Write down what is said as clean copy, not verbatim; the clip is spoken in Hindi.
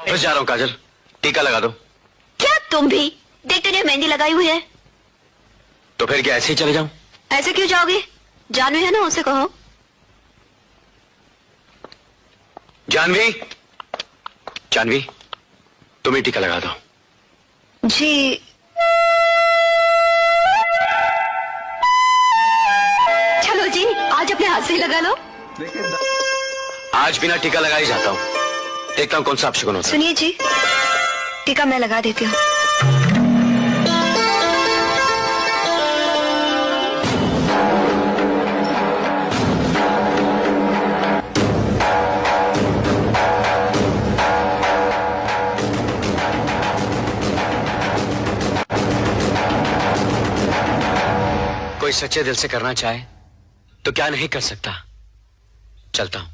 बस जा रहा हूँ काजल, टीका लगा दो। क्या तुम भी देखते नहीं मेहंदी लगाई हुई है? तो फिर क्या ऐसे ही चले जाऊं? ऐसे क्यों जाओगे? जानवी है ना, उसे कहो। जानवी, जानवी तुम ही टीका लगा दो। जी चलो जी, आज अपने हाथ से ही लगा लो। आज बिना टीका लगाए जाता हूँ, देखता हूँ कौन सा अपशगुन होता है। सुनिए जी, टीका मैं लगा देती हूँ। कोई सच्चे दिल से करना चाहे तो क्या नहीं कर सकता। चलता हूँ।